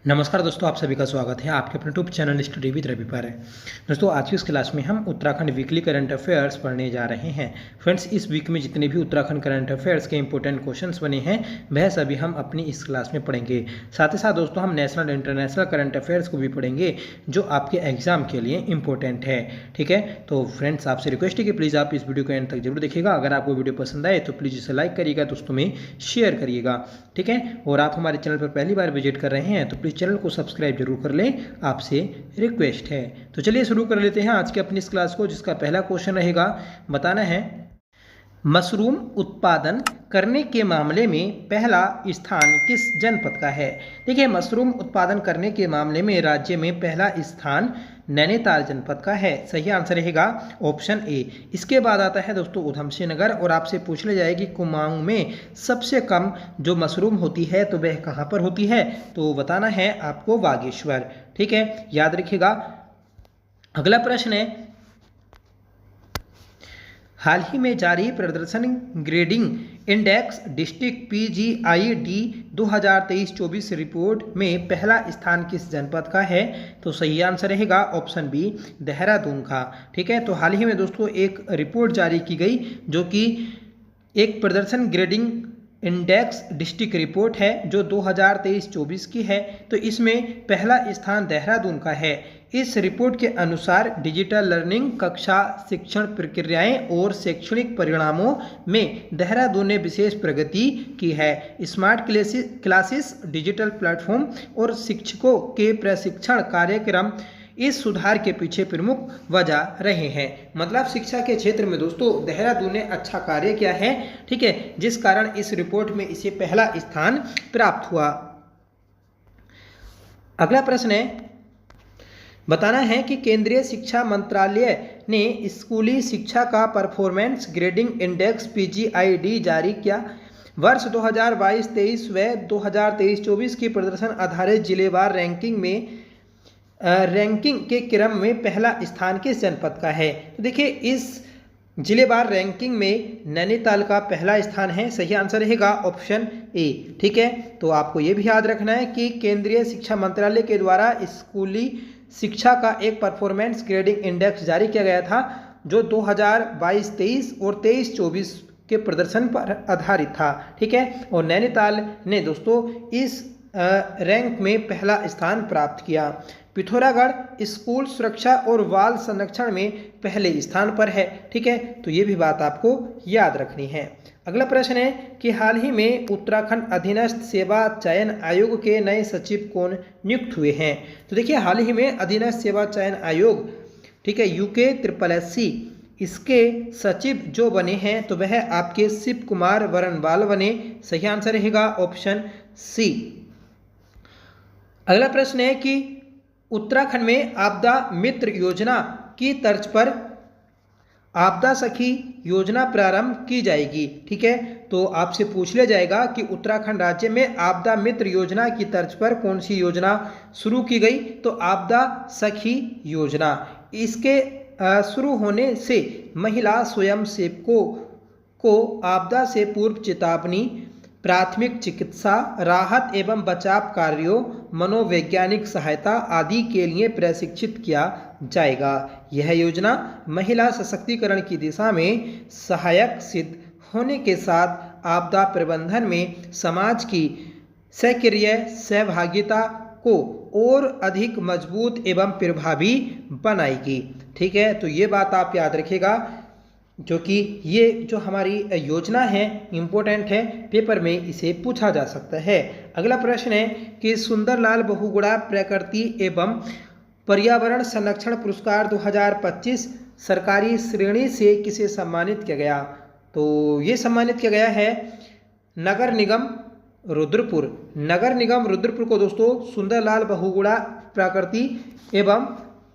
नमस्कार दोस्तों, आप सभी का स्वागत है आपके अपने YouTube channel Study with Ravi पर। दोस्तों, आज की इस क्लास में हम उत्तराखंड वीकली करंट अफेयर्स पढ़ने जा रहे हैं। फ्रेंड्स, इस वीक में जितने भी उत्तराखंड करंट अफेयर्स के इंपॉर्टेंट क्वेश्चंस बने हैं वह सभी हम अपनी इस क्लास में पढ़ेंगे। साथ ही साथ दोस्तों हम नेशनल इंटरनेशनल करंट अफेयर्स को भी पढ़ेंगे जो आपके एग्जाम के लिए इंपॉर्टेंट है। ठीक है, तो फ्रेंड्स आपसे रिक्वेस्ट है कि प्लीज़ आप इस वीडियो को एंड तक जरूर देखिएगा। अगर आपको वीडियो पसंद आए तो प्लीज़ इसे लाइक करिएगा, दोस्तों में शेयर करिएगा। ठीक है, और आप हमारे चैनल पर पहली बार विजिट कर रहे हैं तो प्लीज़ चैनल को सब्सक्राइब जरूर कर लें, आपसे रिक्वेस्ट है। तो चलिए शुरू कर लेते हैं आज के अपनी इस क्लास को, जिसका पहला क्वेश्चन रहेगा, बताना है मशरूम उत्पादन करने के मामले में पहला स्थान किस जनपद का है। देखिए, मशरूम उत्पादन करने के मामले में राज्य में पहला स्थान नैनीताल जनपद का है। सही आंसर रहेगा ऑप्शन ए। इसके बाद आता है दोस्तों उधमसिंह नगर, और आपसे पूछ ले जाएगी कुमाऊं में सबसे कम जो मशरूम होती है तो वह कहाँ पर होती है, तो बताना है आपको बागेश्वर। ठीक है, याद रखिएगा। अगला प्रश्न है, हाल ही में जारी प्रदर्शन grading index district PGID 2023-24 report में पहला स्थान किस जनपद का है, तो सही आंसर रहेगा ऑप्शन बी, देहरादून का। ठीक है, तो हाल ही में दोस्तों एक रिपोर्ट जारी की गई जो कि एक प्रदर्शन ग्रेडिंग इंडेक्स डिस्ट्रिक्ट रिपोर्ट है जो 2023-24 की है, तो इसमें पहला स्थान देहरादून का है। इस रिपोर्ट के अनुसार डिजिटल लर्निंग, कक्षा शिक्षण प्रक्रियाएं और शैक्षणिक परिणामों में देहरादून ने विशेष प्रगति की है। स्मार्ट क्लासेस, डिजिटल प्लेटफॉर्म और शिक्षकों के प्रशिक्षण कार्यक्रम इस सुधार के पीछे प्रमुख वजह रहे हैं। मतलब शिक्षा के क्षेत्र में दोस्तों देहरादून ने अच्छा कार्य किया है। ठीक है, जिस कारण इस रिपोर्ट में इसे पहला स्थान प्राप्त हुआ। अगला प्रश्न है, बताना है कि केंद्रीय शिक्षा मंत्रालय ने स्कूली शिक्षा का परफॉर्मेंस ग्रेडिंग इंडेक्स PGID जारी किया। वर्ष 2022-23 व 2023-24 की प्रदर्शन आधारित जिलेवार रैंकिंग के क्रम में पहला स्थान किस जनपद का है। तो देखिए, इस जिलेवार रैंकिंग में नैनीताल का पहला स्थान है। सही आंसर रहेगा ऑप्शन ए। ठीक है, तो आपको ये भी याद रखना है कि केंद्रीय शिक्षा मंत्रालय के द्वारा स्कूली शिक्षा का एक परफॉर्मेंस ग्रेडिंग इंडेक्स जारी किया गया था जो 2022-23 और 23-24 के प्रदर्शन पर आधारित था। ठीक है, और नैनीताल ने दोस्तों इस रैंक में पहला स्थान प्राप्त किया। पिथौरागढ़ स्कूल सुरक्षा और बाल संरक्षण में पहले स्थान पर है। ठीक है, तो ये भी बात आपको याद रखनी है। अगला प्रश्न है कि हाल ही में उत्तराखंड अधीनस्थ सेवा चयन आयोग के नए सचिव कौन नियुक्त हुए हैं। तो देखिए, हाल ही में अधीनस्थ सेवा चयन आयोग, ठीक है, UKSSC, इसके सचिव जो बने हैं तो वह आपके शिव कुमार वरणवाल बने। सही आंसर रहेगा ऑप्शन सी। अगला प्रश्न है कि उत्तराखंड में आपदा मित्र योजना की तर्ज पर आपदा सखी योजना प्रारंभ की जाएगी। ठीक है, तो आपसे पूछ लिया जाएगा कि उत्तराखंड राज्य में आपदा मित्र योजना की तर्ज पर कौन सी योजना शुरू की गई, तो आपदा सखी योजना। इसके शुरू होने से महिला स्वयंसेवकों को आपदा से पूर्व चेतावनी, प्राथमिक चिकित्सा, राहत एवं बचाव कार्यों, मनोवैज्ञानिक सहायता आदि के लिए प्रशिक्षित किया जाएगा। यह योजना महिला सशक्तिकरण की दिशा में सहायक सिद्ध होने के साथ आपदा प्रबंधन में समाज की सक्रिय सहभागिता को और अधिक मजबूत एवं प्रभावी बनाएगी। ठीक है, तो ये बात आप याद रखिएगा, जो कि ये जो हमारी योजना है इम्पोर्टेंट है, पेपर में इसे पूछा जा सकता है। अगला प्रश्न है कि सुंदरलाल बहुगुणा प्रकृति एवं पर्यावरण संरक्षण पुरस्कार 2025 सरकारी श्रेणी से किसे सम्मानित किया गया, तो ये सम्मानित किया गया है नगर निगम रुद्रपुर। नगर निगम रुद्रपुर को दोस्तों सुंदरलाल बहुगुणा प्रकृति एवं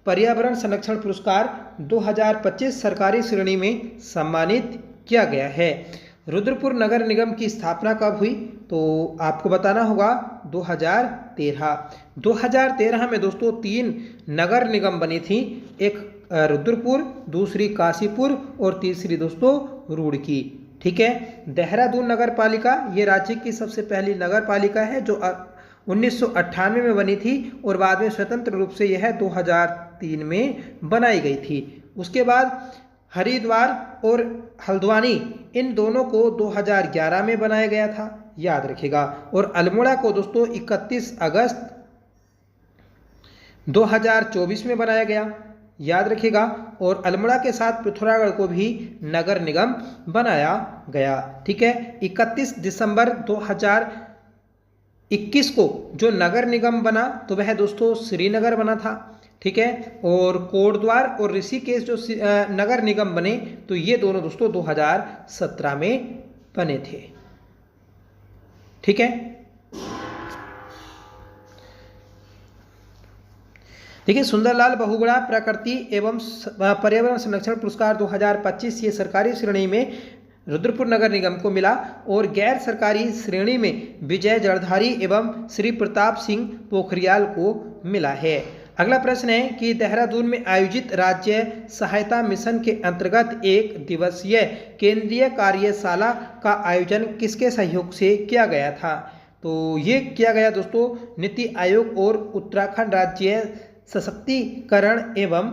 पर्यावरण संरक्षण पुरस्कार 2025 सरकारी श्रेणी में सम्मानित किया गया है। रुद्रपुर नगर निगम की स्थापना कब हुई, तो आपको बताना होगा 2013। 2013 में दोस्तों 3 नगर निगम बनी थी, एक रुद्रपुर, दूसरी काशीपुर और तीसरी दोस्तों रुड़की। ठीक है, देहरादून नगर पालिका ये राज्य की सबसे पहली नगर पालिका है जो 1998 में बनी थी और बाद में स्वतंत्र रूप से यह 2003 में बनाई गई थी। उसके बाद हरिद्वार और हल्द्वानी इन दोनों को 2011 में बनाया गया था, याद रखिएगा। और अल्मोड़ा को दोस्तों 31 अगस्त 2024 में बनाया गया, याद रखिएगा। और अल्मोड़ा के साथ पिथौरागढ़ को भी नगर निगम बनाया गया, ठीक है। 31 दिसंबर 2021 को जो नगर निगम बना तो वह दोस्तों श्रीनगर बना था, ठीक है। और कोटद्वार और ऋषिकेश जो नगर निगम बने तो ये दोनों दोस्तों 2017 में बने थे, ठीक है। देखिए, सुंदरलाल बहुगुणा प्रकृति एवं पर्यावरण संरक्षण पुरस्कार 2025 ये सरकारी श्रेणी में रुद्रपुर नगर निगम को मिला और गैर सरकारी श्रेणी में विजय जड़धारी एवं श्री प्रताप सिंह पोखरियाल को मिला है। अगला प्रश्न है कि देहरादून में आयोजित राज्य सहायता मिशन के अंतर्गत 1 दिवसीय केंद्रीय कार्यशाला का आयोजन किसके सहयोग से किया गया था? तो ये किया गया दोस्तों नीति आयोग और उत्तराखंड राज्य सशक्तिकरण एवं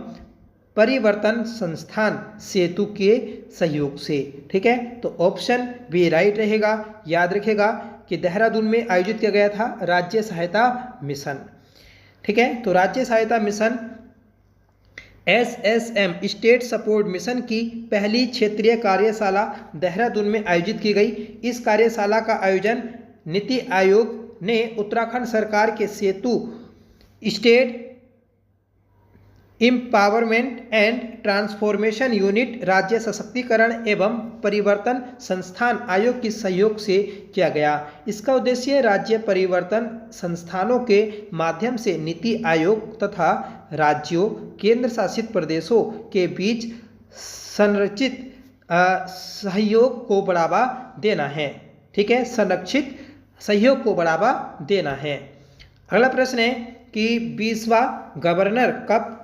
परिवर्तन संस्थान सेतु के सहयोग से, ठीक है। तो ऑप्शन बी राइट रहेगा। याद रखेगा कि देहरादून में आयोजित किया गया था राज्य सहायता मिशन, ठीक है। तो राज्य सहायता mission SSM state support mission की पहली क्षेत्रीय कार्यशाला देहरादून में आयोजित की गई। इस कार्यशाला का आयोजन नीति आयोग ने उत्तराखंड सरकार के SETU state empowerment and transformation unit राज्य सशक्तिकरण एवं परिवर्तन संस्थान आयोग के सहयोग से किया गया। इसका उद्देश्य राज्य परिवर्तन संस्थानों के माध्यम से नीति आयोग तथा राज्यों केंद्र शासित प्रदेशों के बीच संरचित सहयोग को बढ़ावा देना है, ठीक है। संरक्षित सहयोग को बढ़ावा देना है। अगला प्रश्न है कि 20वां गवर्नर कप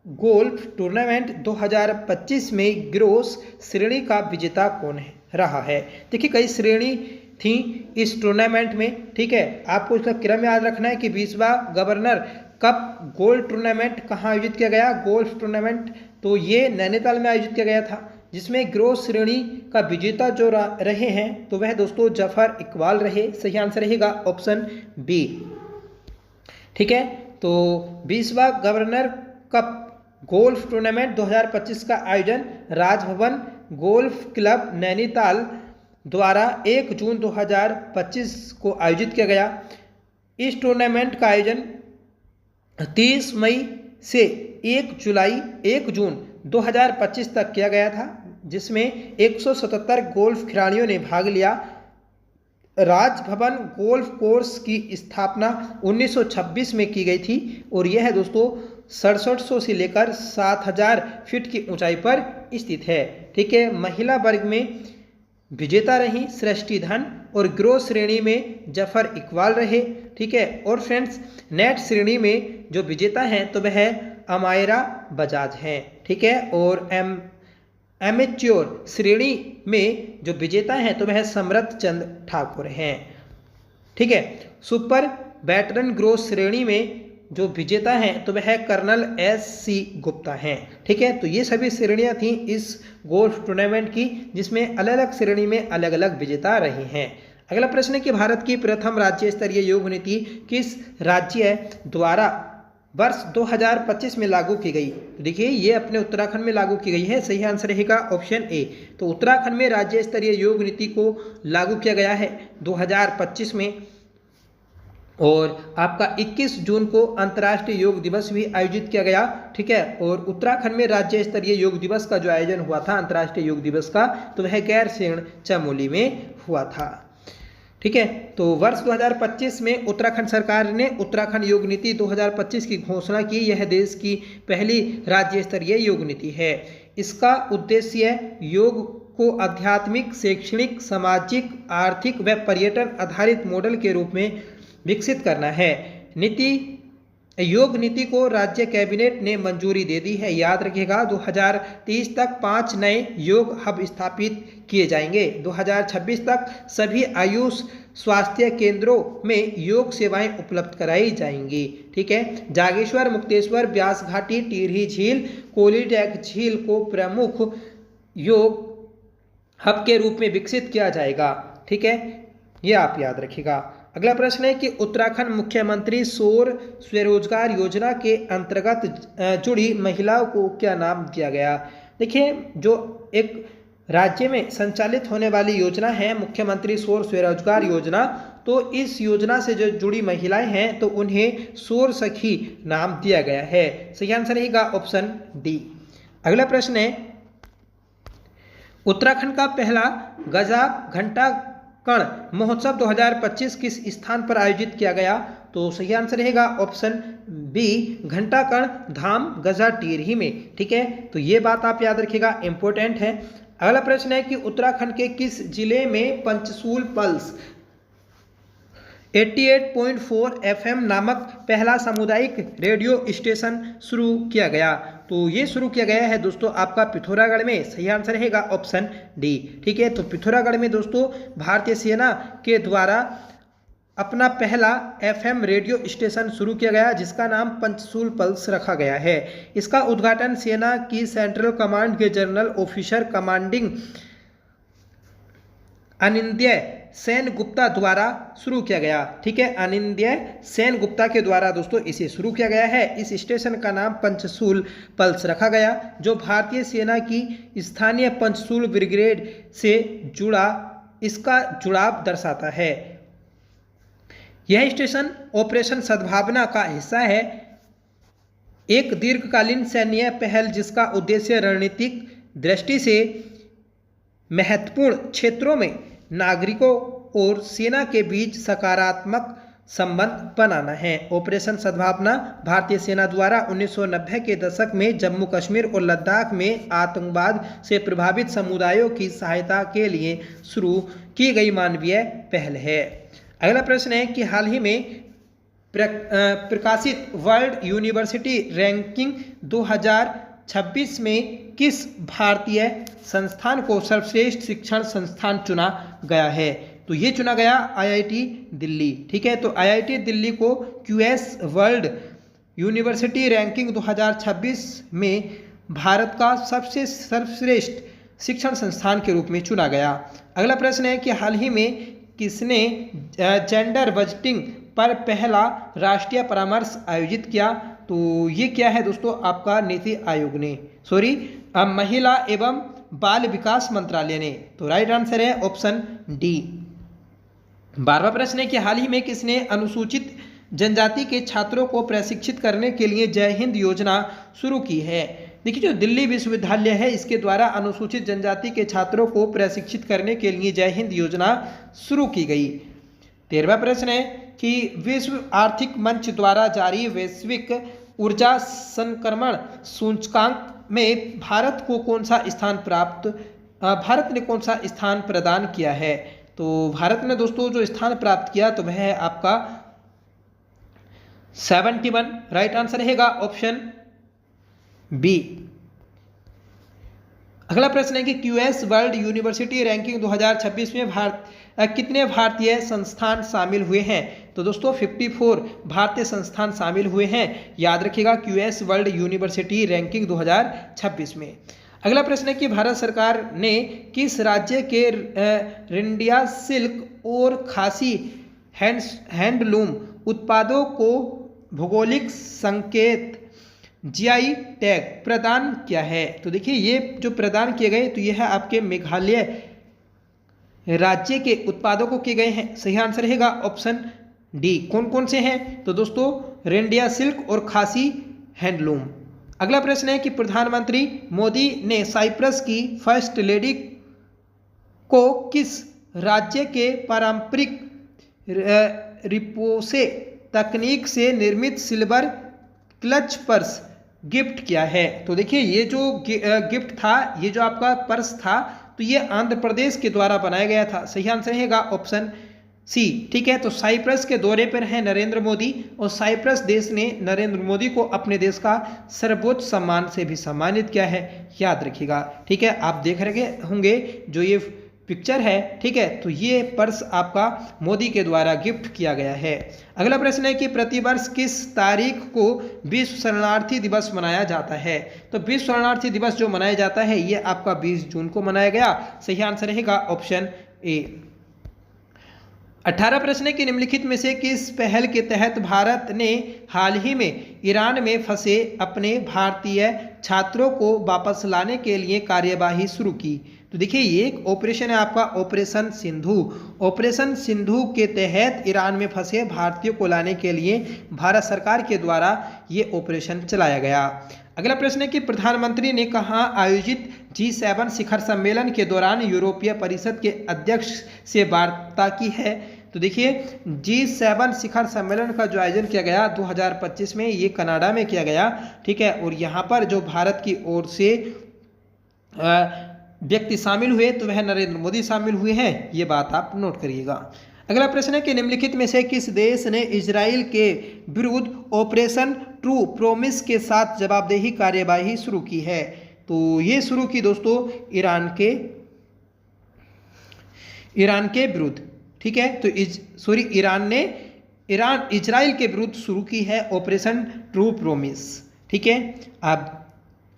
गोल्फ टूर्नामेंट 2025 में ग्रोस श्रेणी का विजेता कौन रहा है? देखिए, कई श्रेणी थी इस टूर्नामेंट में, ठीक है। आपको इसका क्रम याद रखना है कि 20वां गवर्नर कप गोल्फ टूर्नामेंट कहाँ आयोजित किया गया? गोल्फ टूर्नामेंट तो ये नैनीताल में आयोजित किया गया था, जिसमें ग्रोस श्रेणी का विजेता जो रहे हैं तो वह दोस्तों जफर इकबाल रहे। सही आंसर रहेगा ऑप्शन बी, ठीक है। तो 20वां गवर्नर कप गोल्फ टूर्नामेंट 2025 का आयोजन राजभवन गोल्फ क्लब नैनीताल द्वारा 1 जून 2025 को आयोजित किया गया। इस टूर्नामेंट का आयोजन 30 मई से 1 जून 2025 तक किया गया था, जिसमें 177 गोल्फ खिलाड़ियों ने भाग लिया। राजभवन गोल्फ कोर्स की स्थापना 1926 में की गई थी और यह दोस्तों 6700 से लेकर 7000 फीट की ऊंचाई पर स्थित है, ठीक है। महिला वर्ग में विजेता रही सृष्टि धन और ग्रोस श्रेणी में जफर इकबाल रहे, ठीक है। और फ्रेंड्स, नेट श्रेणी में जो विजेता हैं तो वह अमायरा बजाज हैं, ठीक है। और एमेच्योर श्रेणी में जो विजेता हैं तो वह समरथ चंद ठाकुर हैं, ठीक है। सुपर वेटरन ग्रोस श्रेणी में जो विजेता हैं तो वह कर्नल SC गुप्ता हैं, ठीक है। तो ये सभी श्रेणियां थी इस गोल्फ टूर्नामेंट की, जिसमें अलग अलग श्रेणी में अलग अलग विजेता रहे हैं। अगला प्रश्न है कि भारत की प्रथम राज्य स्तरीय योग नीति किस राज्य द्वारा वर्ष 2025 में लागू की गई? तो देखिए, ये अपने उत्तराखंड में लागू की गई है। सही आंसर रहेगा ऑप्शन ए। तो उत्तराखंड में राज्य स्तरीय योग नीति को लागू किया गया है 2025 में। और आपका 21 जून को अंतर्राष्ट्रीय योग दिवस भी आयोजित किया गया, ठीक है। और उत्तराखंड में राज्य स्तरीय योग दिवस का जो आयोजन हुआ था अंतर्राष्ट्रीय योग दिवस का, तो वह गैरसैंण चमोली में हुआ था, ठीक है। तो वर्ष 2025 में उत्तराखंड सरकार ने उत्तराखंड योग नीति 2025 की घोषणा की। यह देश की पहली राज्य स्तरीय योग नीति है। इसका उद्देश्य योग को आध्यात्मिक, शैक्षणिक, सामाजिक, आर्थिक व पर्यटन आधारित मॉडल के रूप में विकसित करना है। नीति योग नीति को राज्य कैबिनेट ने मंजूरी दे दी है। याद रखिएगा 2023 तक 5 नए योग हब स्थापित किए जाएंगे। 2026 तक सभी आयुष स्वास्थ्य केंद्रों में योग सेवाएं उपलब्ध कराई जाएंगी। ठीक है। जागेश्वर, मुक्तेश्वर, व्यास घाटी, टिहरी झील, कोलीटैक झील को प्रमुख योग हब के रूप में विकसित किया जाएगा। ठीक है, ये आप याद रखिएगा। अगला प्रश्न है कि उत्तराखंड मुख्यमंत्री सौर स्वरोजगार योजना के अंतर्गत जुड़ी महिलाओं को क्या नाम दिया गया। देखिए, जो एक राज्य में संचालित होने वाली योजना है मुख्यमंत्री सौर स्वरोजगार योजना, तो इस योजना से जो जुड़ी महिलाएं हैं तो उन्हें सौर सखी नाम दिया गया है। सही आंसर रहेगा ऑप्शन डी। अगला प्रश्न है, उत्तराखंड का पहला गजा घंटा कण महोत्सव 2025 किस स्थान पर आयोजित किया गया। तो सही आंसर रहेगा ऑप्शन बी, घंटा कण धाम गजा टिहरी में। ठीक है, तो ये बात आप याद रखिएगा, इंपॉर्टेंट है। अगला प्रश्न है कि उत्तराखंड के किस जिले में पंचसूल पल्स 88.4 FM नामक पहला सामुदायिक रेडियो स्टेशन शुरू किया गया। तो ये शुरू किया गया है दोस्तों आपका पिथौरागढ़ में। सही आंसर रहेगा ऑप्शन डी। ठीक है, तो पिथौरागढ़ में दोस्तों भारतीय सेना के द्वारा अपना पहला FM रेडियो स्टेशन शुरू किया गया जिसका नाम पंचसूल पल्स रखा गया है। इसका उद्घाटन सेना की सेंट्रल कमांड के general officer commanding अनिंद्य Sen Gupta द्वारा शुरू किया गया। ठीक है, अनिंद्य सेन गुप्ता के द्वारा दोस्तों इसे शुरू किया गया है। इस स्टेशन का नाम पंचसूल पल्स रखा गया जो भारतीय सेना की स्थानीय पंचसूल ब्रिगेड से इसका जुड़ाव दर्शाता है। यह स्टेशन ऑपरेशन सद्भावना का हिस्सा है, एक दीर्घकालीन सैन्य पहल जिसका उद्देश्य रणनीतिक दृष्टि से महत्वपूर्ण क्षेत्रों में नागरिकों और सेना के बीच सकारात्मक संबंध बनाना है। ऑपरेशन सद्भावना भारतीय सेना द्वारा 1990 के दशक में जम्मू कश्मीर और लद्दाख में आतंकवाद से प्रभावित समुदायों की सहायता के लिए शुरू की गई मानवीय पहल है। अगला प्रश्न है कि हाल ही में प्रकाशित वर्ल्ड यूनिवर्सिटी रैंकिंग 2026 में किस भारतीय संस्थान को सर्वश्रेष्ठ शिक्षण संस्थान चुना गया है। तो ये चुना गया IIT दिल्ली। ठीक है, तो IIT दिल्ली को QS वर्ल्ड यूनिवर्सिटी रैंकिंग 2026 में भारत का सबसे सर्वश्रेष्ठ शिक्षण संस्थान के रूप में चुना गया। अगला प्रश्न है कि हाल ही में किसने जेंडर बजटिंग पर पहला राष्ट्रीय परामर्श आयोजित किया। तो ये क्या है दोस्तों आपका नीति आयोग ने, महिला एवं बाल विकास मंत्रालय ने। तो राइट आंसर है ऑप्शन डी। 12वां प्रश्न है कि हाल ही में किसने अनुसूचित जनजाति के छात्रों को प्रशिक्षित करने के लिए जय हिंद योजना शुरू की है। देखिए, जो दिल्ली विश्वविद्यालय है इसके द्वारा अनुसूचित जनजाति के छात्रों को प्रशिक्षित करने के लिए जय हिंद योजना शुरू की गई। 13वां प्रश्न है कि विश्व आर्थिक मंच द्वारा जारी वैश्विक ऊर्जा संक्रमण सूचकांक में भारत ने कौन सा स्थान प्रदान किया है। तो भारत ने दोस्तों जो स्थान प्राप्त किया तो वह है आपका 71। राइट आंसर रहेगा ऑप्शन बी। अगला प्रश्न है कि QS वर्ल्ड यूनिवर्सिटी रैंकिंग 2026 में कितने भारतीय संस्थान शामिल हुए हैं। तो दोस्तों 54 भारतीय संस्थान शामिल हुए हैं। याद रखिएगा QS वर्ल्ड यूनिवर्सिटी रैंकिंग 2026 में। अगला प्रश्न है कि भारत सरकार ने किस राज्य के रेंडिया सिल्क और खासी हैंडलूम उत्पादों को भौगोलिक संकेत GI टैग प्रदान किया है। तो देखिए, ये जो प्रदान किए गए तो यह है आपके मेघालय राज्य के उत्पादों को किए गए हैं। सही आंसर रहेगा ऑप्शन डी। कौन कौन से हैं। तो दोस्तों रेंडिया सिल्क और खासी हैंडलूम। अगला प्रश्न है कि प्रधानमंत्री मोदी ने साइप्रस की फर्स्ट लेडी को किस राज्य के पारंपरिक रिपोसे तकनीक से निर्मित सिल्वर क्लच पर्स गिफ्ट किया है। तो देखिए, ये जो गिफ्ट था, ये जो आपका पर्स था, तो ये आंध्र प्रदेश के द्वारा बनाया गया था। सही आंसर रहेगा ऑप्शन सी, ठीक है। तो साइप्रस के दौरे पर हैं नरेंद्र मोदी और साइप्रस देश ने नरेंद्र मोदी को अपने देश का सर्वोच्च सम्मान से भी सम्मानित किया है, याद रखिएगा, ठीक है। आप देख रहे होंगे जो ये पिक्चर है, ठीक है, तो ये पर्स आपका मोदी के द्वारा गिफ्ट किया गया है। अगला प्रश्न है कि प्रतिवर्ष किस तारीख को विश्व शरणार्थी दिवस मनाया जाता है? तो विश्व शरणार्थी दिवस जो मनाया जाता है ये आपका 20 जून को मनाया गया। सही आंसर रहेगा ऑप्शन ए। 18 प्रश्न की निम्नलिखित में से किस पहल के तहत भारत ने हाल ही में ईरान में फंसे अपने भारतीय छात्रों को वापस लाने के लिए कार्यवाही शुरू की? तो देखिए ये एक ऑपरेशन है आपका ऑपरेशन सिंधु। ऑपरेशन सिंधु के तहत ईरान में फंसे भारतीयों को लाने के लिए भारत सरकार के द्वारा ये ऑपरेशन चलाया गया। अगला प्रश्न है कि प्रधानमंत्री ने कहाँ आयोजित G7 शिखर सम्मेलन के दौरान यूरोपीय परिषद के अध्यक्ष से वार्ता की है? तो देखिए G7 शिखर सम्मेलन का जो आयोजन किया गया 2025 में, ये कनाडा में किया गया, ठीक है। और यहाँ पर जो भारत की ओर से व्यक्ति शामिल हुए तो वह नरेंद्र मोदी शामिल हुए हैं, ये बात आप नोट करिएगा। अगला प्रश्न है कि निम्नलिखित में से किस देश ने इजराइल के विरुद्ध ऑपरेशन ट्रू प्रॉमिस के साथ जवाबदेही कार्यवाही शुरू की है? तो ये शुरू की दोस्तों ईरान के विरुद्ध, ठीक है। तो ईरान इजराइल के विरुद्ध शुरू की है ऑपरेशन ट्रू प्रॉमिस, ठीक है। आप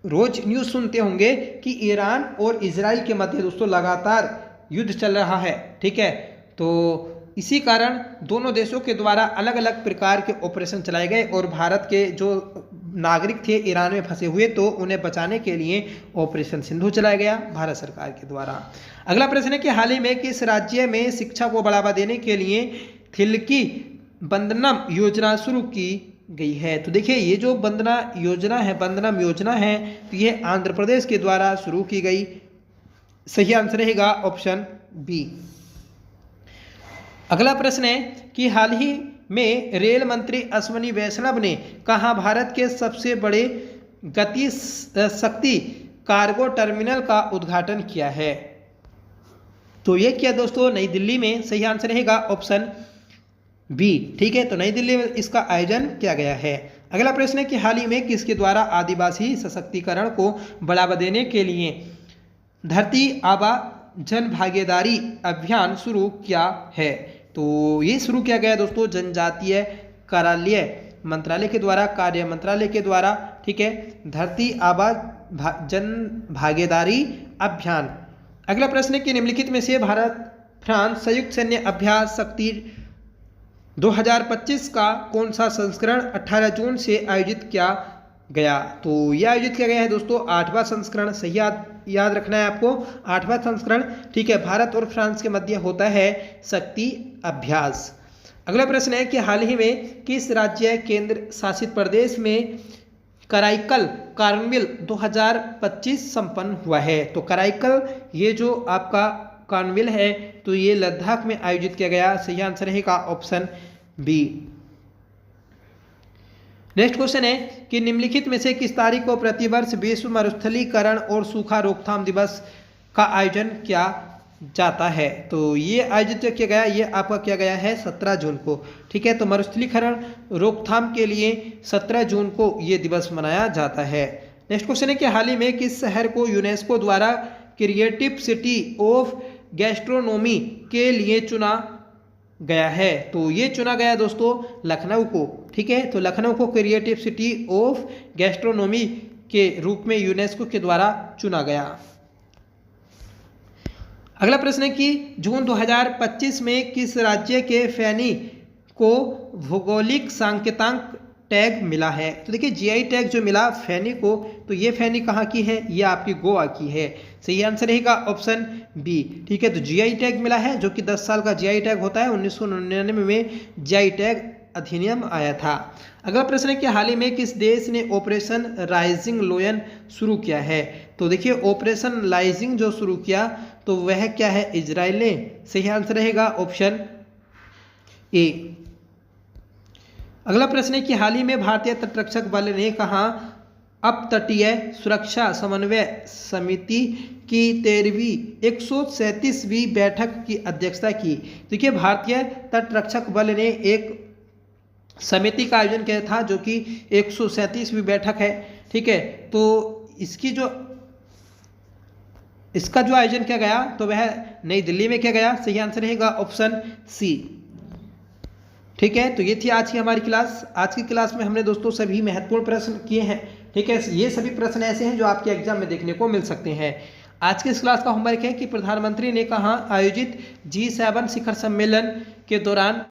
रोज न्यूज़ सुनते होंगे कि ईरान और इजराइल के मध्य दोस्तों लगातार युद्ध चल रहा है, ठीक है। तो इसी कारण दोनों देशों के द्वारा अलग अलग प्रकार के ऑपरेशन चलाए गए और भारत के जो नागरिक थे ईरान में फंसे हुए तो उन्हें बचाने के लिए ऑपरेशन सिंधु चलाया गया भारत सरकार के द्वारा। अगला प्रश्न है कि हाल ही में किस राज्य में शिक्षा को बढ़ावा देने के लिए थिल्की बंदनम योजना शुरू की गई है? तो देखिए ये जो बंदनम योजना है तो ये आंध्र प्रदेश के द्वारा शुरू की गई। सही आंसर रहेगा ऑप्शन बी। अगला प्रश्न है कि हाल ही में रेल मंत्री अश्विनी वैष्णव ने कहाँ भारत के सबसे बड़े गति शक्ति कार्गो टर्मिनल का उद्घाटन किया है? तो ये किया दोस्तों नई दिल्ली में। सही आंसर रहेगा ऑप्शन बी, ठीक है। तो नई दिल्ली में इसका आयोजन किया गया है। अगला प्रश्न है कि हाल ही में किसके द्वारा आदिवासी सशक्तिकरण को बढ़ावा देने के लिए धरती आबा जन भागीदारी अभियान शुरू किया है? तो ये शुरू किया गया दोस्तों जनजातीय कार्यालय मंत्रालय के द्वारा, कार्य मंत्रालय के द्वारा, ठीक है, धरती आबा जन भागीदारी अभियान। अगला प्रश्न है कि निम्नलिखित में से भारत फ्रांस संयुक्त सैन्य अभ्यास शक्ति 2025 का कौन सा संस्करण 18 जून से आयोजित किया गया? तो यह आयोजित किया गया है दोस्तों 8वां संस्करण। सही याद रखना है आपको 8वां संस्करण, ठीक है। भारत और फ्रांस के मध्य होता है शक्ति अभ्यास। अगला प्रश्न है कि हाल ही में किस राज्य केंद्र शासित प्रदेश में कराईकल कार्निवल 2025 संपन्न हुआ है? तो कराईकल ये जो आपका कार्निवल है तो ये लद्दाख में आयोजित किया गया। सही आंसर रहेगा ऑप्शन बी। नेक्स्ट क्वेश्चन है कि निम्नलिखित में से किस तारीख को प्रतिवर्ष विश्व मरुस्थलीकरण और सूखा रोकथाम दिवस का आयोजन किया जाता है? तो ये आयोजित किया गया, ये आपका किया गया है 17 जून को, ठीक है। तो मरुस्थलीकरण रोकथाम के लिए 17 जून को ये दिवस मनाया जाता है। नेक्स्ट क्वेश्चन है कि हाल ही में किस शहर को यूनेस्को द्वारा क्रिएटिव सिटी ऑफ गैस्ट्रोनोमी के लिए चुना गया है? तो ये चुना गया दोस्तों लखनऊ को, ठीक है। तो लखनऊ को क्रिएटिव सिटी ऑफ गैस्ट्रोनोमी के रूप में यूनेस्को के द्वारा चुना गया। अगला प्रश्न है कि जून 2025 में किस राज्य के फैनी को भौगोलिक सांकेतांक टैग मिला है? तो देखिए जीआई टैग जो मिला फैनी को, तो ये फैनी कहाँ की है? ये आपकी गोवा की है। सही आंसर रहेगा ऑप्शन बी, ठीक है। तो जीआई टैग मिला है जो कि 10 साल का जीआई टैग होता है। 1999 में जीआई टैग अधिनियम आया था। अगला प्रश्न है कि हाल ही में किस देश ने ऑपरेशन राइजिंग लायन शुरू किया है? तो देखिए ऑपरेशन राइजिंग जो शुरू किया तो वह क्या है? इजराइल ने। सही आंसर रहेगा ऑप्शन ए। अगला प्रश्न है कि हाल ही में भारतीय तटरक्षक बल ने कहाँ अपतटीय सुरक्षा समन्वय समिति की 13वीं 137वीं बैठक की अध्यक्षता की। देखिए, भारतीय तट रक्षक बल ने एक समिति का आयोजन किया था जो कि 137वीं बैठक है। ठीक है, तो इसका जो आयोजन किया गया तो वह नई दिल्ली में किया गया। सही आंसर रहेगा ऑप्शन सी। ठीक है, तो ये थी आज की हमारी क्लास। आज की क्लास में हमने दोस्तों सभी महत्वपूर्ण प्रश्न किए हैं। ठीक है, ये सभी प्रश्न ऐसे हैं जो आपके एग्जाम में देखने को मिल सकते हैं। आज की इस क्लास का होमवर्क है कि प्रधानमंत्री ने कहा आयोजित G7 शिखर सम्मेलन के दौरान